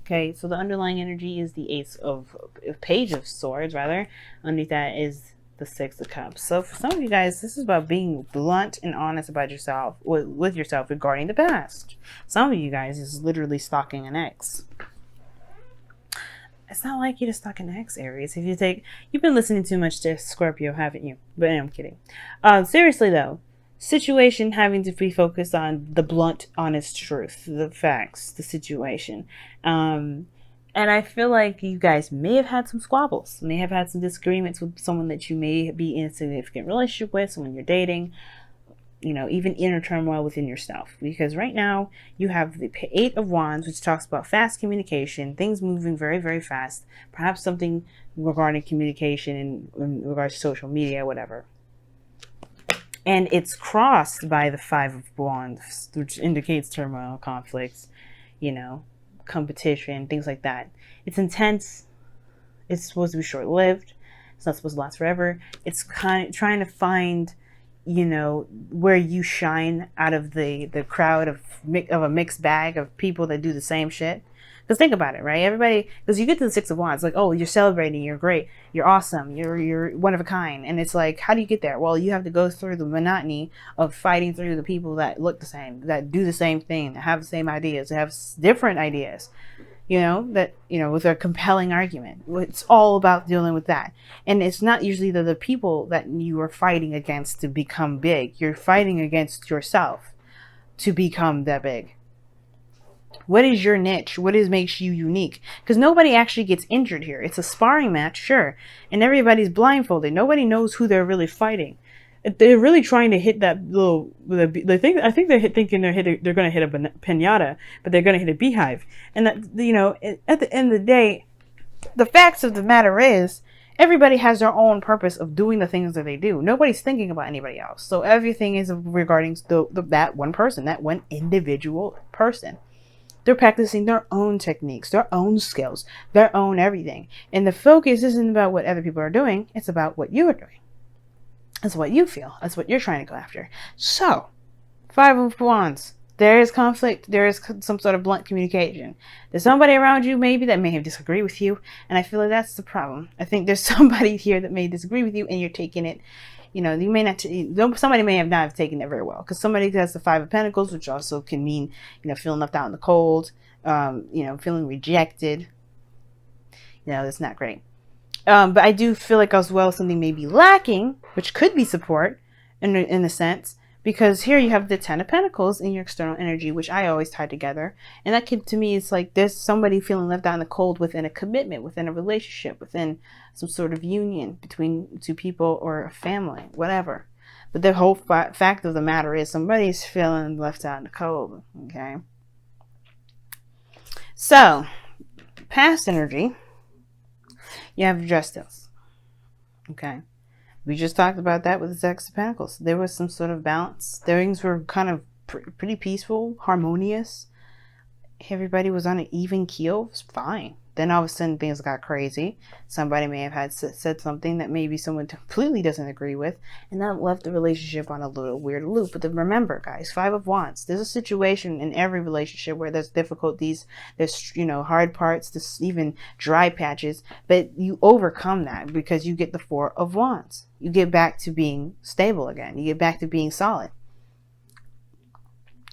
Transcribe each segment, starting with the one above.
Okay, so the underlying energy is the Page of Swords, rather. Underneath that is the Six of Cups. So for some of you guys, this is about being blunt and honest about yourself, with yourself regarding the past. Some of you guys is literally stalking an ex. It's not like you to stalk an ex, Aries. You've been listening too much to Scorpio, haven't you? But I'm kidding. Seriously though, situation having to be focused on the blunt, honest truth, the facts, the situation. And I feel like you guys may have had some squabbles, may have had some disagreements with someone that you may be in a significant relationship with, someone you're dating, even inner turmoil within yourself. Because right now you have the Eight of Wands, which talks about fast communication, things moving very, very fast, perhaps something regarding communication in regards to social media, whatever. And it's crossed by the Five of Wands, which indicates turmoil, conflicts, competition, things like that. It's intense. It's supposed to be short-lived. It's not supposed to last forever. It's kind of trying to find, where you shine out of the crowd of a mixed bag of people that do the same shit. Because think about it, right? Everybody, because you get to the Six of Wands, like, oh, you're celebrating, you're great, you're awesome, you're one of a kind. And it's like, how do you get there? Well, you have to go through the monotony of fighting through the people that look the same, that do the same thing, that have the same ideas, that have different ideas, with a compelling argument. It's all about dealing with that. And it's not usually the people that you are fighting against to become big. You're fighting against yourself to become that big. What is your niche? What makes you unique? Because nobody actually gets injured here. It's a sparring match, sure. And everybody's blindfolded. Nobody knows who they're really fighting. They're really trying to hit that little. I think they're thinking they're going to hit a pinata, but they're going to hit a beehive. And that, at the end of the day, the facts of the matter is, everybody has their own purpose of doing the things that they do. Nobody's thinking about anybody else. So everything is regarding that one person, that one individual person. They're practicing their own techniques, their own skills, their own everything. And the focus isn't about what other people are doing. It's about what you are doing. It's what you feel. That's what you're trying to go after. So, Five of Wands. There is conflict. There is some sort of blunt communication. There's somebody around you maybe that may have disagreed with you. And I feel like that's the problem. I think there's somebody here that may disagree with you and you're taking it. You may not, somebody may have not taken it very well, because somebody has the Five of Pentacles, which also can mean, feeling left out in the cold, feeling rejected. That's not great. But I do feel like as well something may be lacking, which could be support in a sense, because here you have the Ten of Pentacles in your external energy, which I always tie together. And that could, to me, it's like there's somebody feeling left out in the cold within a commitment, within a relationship, within some sort of union between two people or a family, whatever. But the whole fact of the matter is somebody's feeling left out in the cold, okay? So, past energy, you have Justice, okay? We just talked about that with the Six of Pentacles. There was some sort of balance. Things were kind of pretty peaceful, harmonious. Everybody was on an even keel. It was fine. Then all of a sudden things got crazy. Somebody may have said something that maybe someone completely doesn't agree with, and that left the relationship on a little weird loop. But then remember, guys, Five of Wands. There's a situation in every relationship where there's difficulties, there's hard parts, there's even dry patches, but you overcome that because you get the Four of Wands. You get back to being stable again. You get back to being solid.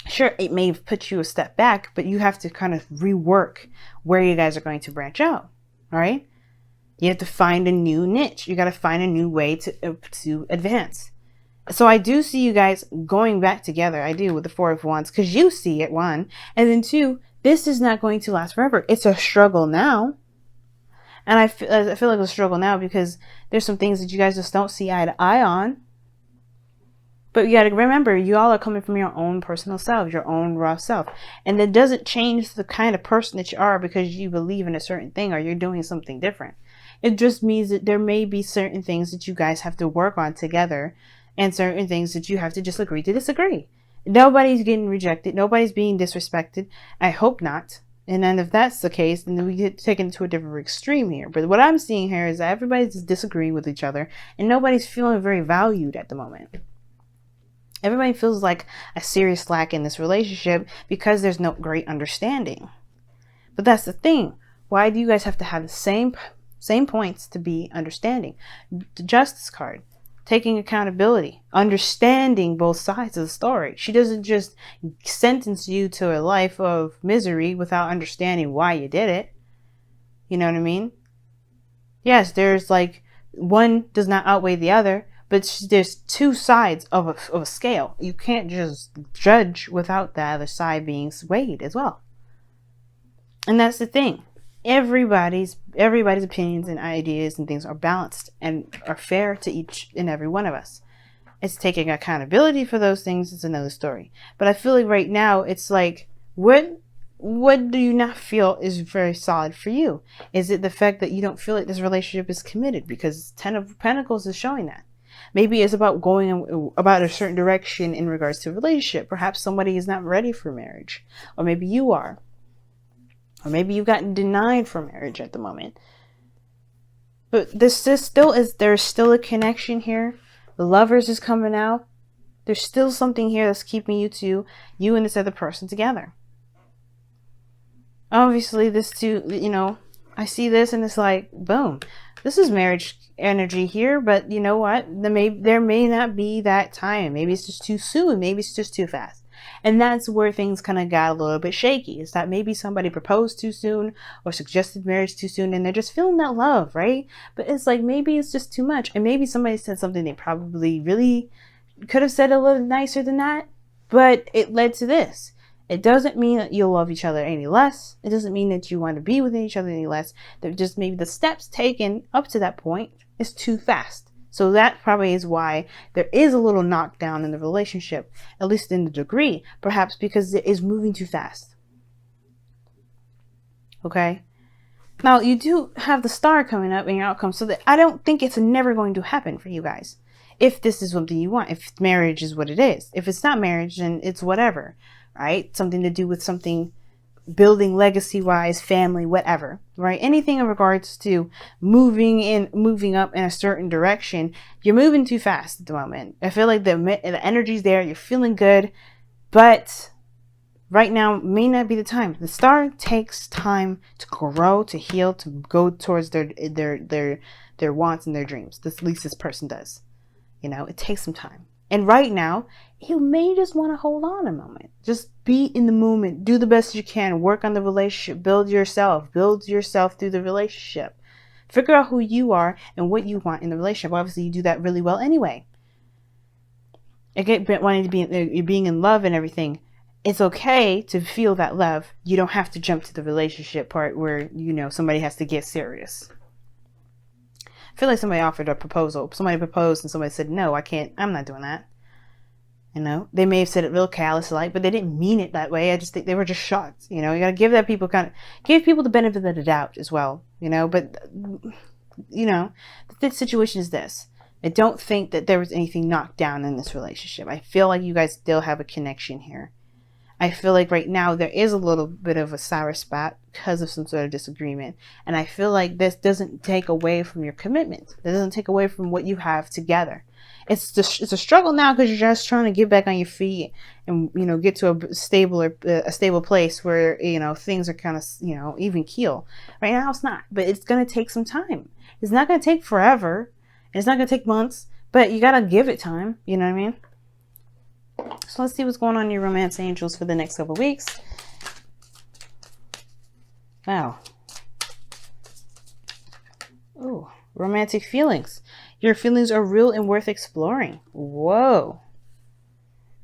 Sure, it may have put you a step back, but you have to kind of rework where you guys are going to branch out. All right? You have to find a new niche. You got to find a new way to advance. So I do see you guys going back together. I do, with the Four of Wands, because you see it, one. And then two, this is not going to last forever. It's a struggle now. And I feel like it's a struggle now because there's some things that you guys just don't see eye to eye on. But you got to remember, you all are coming from your own personal self, your own raw self. And that doesn't change the kind of person that you are because you believe in a certain thing or you're doing something different. It just means that there may be certain things that you guys have to work on together and certain things that you have to just agree to disagree. Nobody's getting rejected. Nobody's being disrespected. I hope not. And then if that's the case, then we get taken to a different extreme here. But what I'm seeing here is that everybody's disagreeing with each other and nobody's feeling very valued at the moment. Everybody feels like a serious lack in this relationship because there's no great understanding. But that's the thing. Why do you guys have to have the same points to be understanding? The Justice card, taking accountability, understanding both sides of the story. She doesn't just sentence you to a life of misery without understanding why you did it. You know what I mean? Yes, there's like one does not outweigh the other, but there's two sides of a scale. You can't just judge without the other side being weighed as well. And that's the thing. Everybody's opinions and ideas and things are balanced and are fair to each and every one of us. It's taking accountability for those things is another story. But I feel like right now it's like, what do you not feel is very solid for you? Is it the fact that you don't feel like this relationship is committed? Because Ten of Pentacles is showing that. Maybe it's about going about a certain direction in regards to a relationship. Perhaps somebody is not ready for marriage, or maybe you are. Or maybe you've gotten denied for marriage at the moment. But there's still a connection here. The Lovers is coming out. There's still something here that's keeping you and this other person together. Obviously, this too, I see this and it's like, boom. This is marriage energy here, but you know what? There may not be that time. Maybe it's just too soon. Maybe it's just too fast. And that's where things kind of got a little bit shaky. Is that maybe somebody proposed too soon or suggested marriage too soon and they're just feeling that love, right? But it's like maybe it's just too much. And maybe somebody said something they probably really could have said a little nicer than that, but it led to this. It doesn't mean that you'll love each other any less. It doesn't mean that you want to be with each other any less. They're just maybe the steps taken up to that point is too fast. So that probably is why there is a little knockdown in the relationship, at least in the degree, perhaps because it is moving too fast. Okay? Now, you do have the Star coming up in your outcome, so that I don't think it's never going to happen for you guys. If this is something you want, if marriage is what it is. If it's not marriage, then it's whatever, right? Something to do with something building legacy-wise, family, whatever, right? Anything in regards to moving up in a certain direction, you're moving too fast at the moment. I feel like the energy's there, you're feeling good, but right now may not be the time. The Star takes time to grow, to heal, to go towards their wants and their dreams. At least this person does. It takes some time. And right now, you may just want to hold on a moment. Just be in the moment. Do the best you can. Work on the relationship. Build yourself through the relationship. Figure out who you are and what you want in the relationship. Obviously, you do that really well anyway. Again, wanting to be being in love and everything. It's okay to feel that love. You don't have to jump to the relationship part where, somebody has to get serious. I feel like somebody offered a proposal. Somebody proposed and somebody said, no, I can't. I'm not doing that. They may have said it real callous-like, but they didn't mean it that way. I just think they were just shocked. You got to give people the benefit of the doubt as well. But, the situation is this. I don't think that there was anything knocked down in this relationship. I feel like you guys still have a connection here. I feel like right now there is a little bit of a sour spot because of some sort of disagreement. And I feel like this doesn't take away from your commitment. It doesn't take away from what you have together. It's a struggle now because you're just trying to get back on your feet and, get to a stable place where, things are kind of, even keel. Right now it's not, but it's going to take some time. It's not going to take forever. And it's not going to take months, but you got to give it time. You know what I mean? So let's see what's going on in your romance angels for the next couple of weeks. Wow. Ooh, romantic feelings. Your feelings are real and worth exploring. Whoa.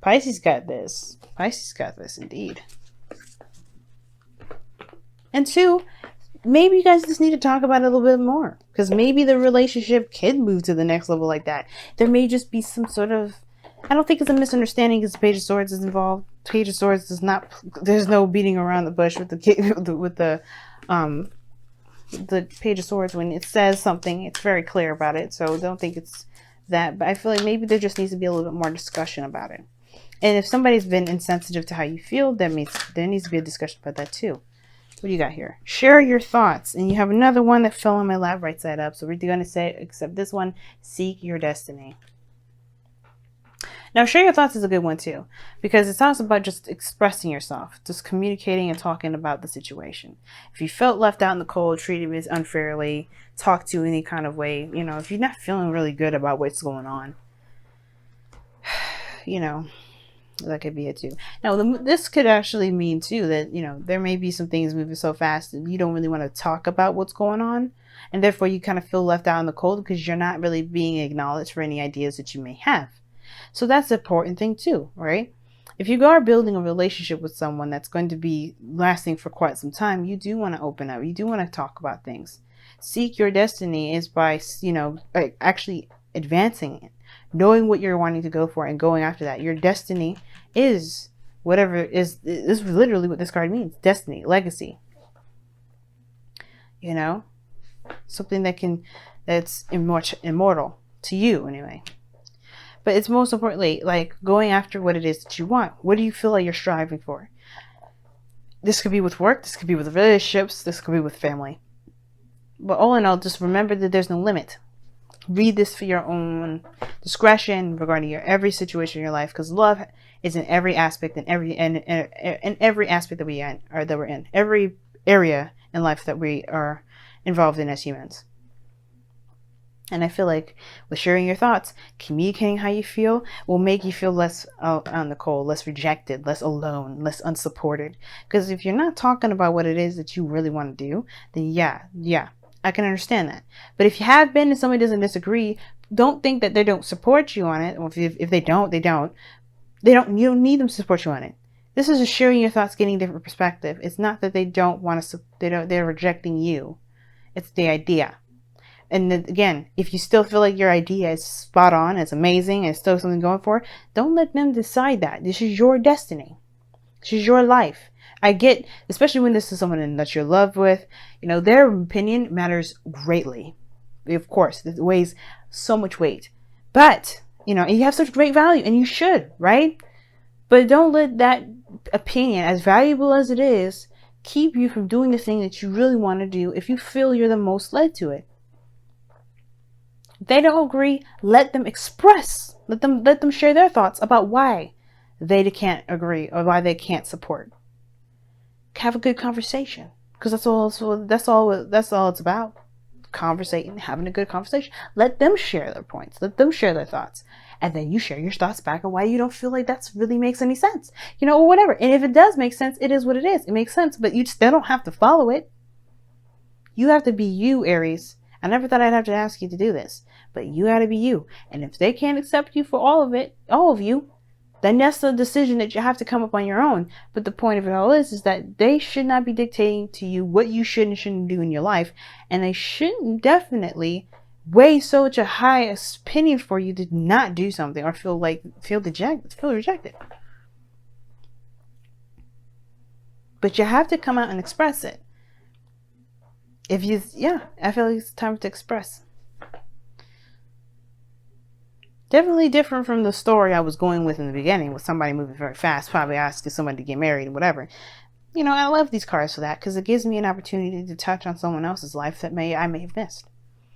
Pisces got this. Pisces got this indeed. And 2, maybe you guys just need to talk about it a little bit more. Because maybe the relationship can move to the next level like that. There may just be some sort of... I don't think it's a misunderstanding because Page of Swords is involved. Page of Swords does not... There's no beating around the bush with the Page of Swords. When it says something, it's very clear about it. So don't think it's that. But I feel like maybe there just needs to be a little bit more discussion about it. And if somebody's been insensitive to how you feel, that means there needs to be a discussion about that too. What do you got here? Share your thoughts. And you have another one that fell on my lap right side up. So we're going to say, except this one, seek your destiny. Now, share your thoughts is a good one too, because it talks about just expressing yourself, just communicating and talking about the situation. If you felt left out in the cold, treated unfairly, talked to any kind of way, if you're not feeling really good about what's going on, that could be it too. Now, this could actually mean too that, there may be some things moving so fast that you don't really want to talk about what's going on. And therefore you kind of feel left out in the cold because you're not really being acknowledged for any ideas that you may have. So that's an important thing too, right? If you are building a relationship with someone that's going to be lasting for quite some time, you do want to open up. You do want to talk about things. Seek your destiny is by, actually advancing it, knowing what you're wanting to go for and going after that. Your destiny is whatever is literally what this card means. Destiny, legacy. Something that's immortal to you anyway. But it's most importantly like going after what it is that you want. What do you feel like you're striving for? This could be with work, this could be with relationships, this could be with family. But all in all, just remember that there's no limit. Read this for your own discretion regarding every situation in your life, because love is in every aspect, in every aspect that we're in, every area in life that we are involved in as humans. And I feel like with sharing your thoughts, communicating how you feel will make you feel less on the cold, less rejected, less alone, less unsupported. Because if you're not talking about what it is that you really want to do, then yeah, I can understand that. But if you have been and somebody doesn't disagree, don't think that they don't support you on it. Or if they don't, you don't need them to support you on it. This is just sharing your thoughts, getting a different perspective. It's not that they don't want to, they're rejecting you. It's the idea. And again, if you still feel like your idea is spot on, it's amazing, and it's still something going for, don't let them decide that. This is your destiny. This is your life. I get, especially when this is someone that you're in love with, their opinion matters greatly. Of course, it weighs so much weight. But, and you have such great value, and you should, right? But don't let that opinion, as valuable as it is, keep you from doing the thing that you really want to do if you feel you're the most led to it. If they don't agree, let them express. Let them share their thoughts about why they can't agree or why they can't support. Have a good conversation, because that's all it's about. Conversating, having a good conversation. Let them share their points. Let them share their thoughts. And then you share your thoughts back on why you don't feel like that really makes any sense. Or whatever. And if it does make sense, it is what it is. It makes sense, but you still don't have to follow it. You have to be you, Aries. I never thought I'd have to ask you to do this, but you got to be you. And if they can't accept you for all of you, then that's a decision that you have to come up on your own. But the point of it all is that they should not be dictating to you what you should and shouldn't do in your life. And they shouldn't definitely weigh such a high opinion for you to not do something or feel rejected. But you have to come out and express it. I feel like it's time to express. Definitely different from the story I was going with in the beginning, with somebody moving very fast, probably asking somebody to get married and whatever. I love these cards for that, because it gives me an opportunity to touch on someone else's life that I may have missed.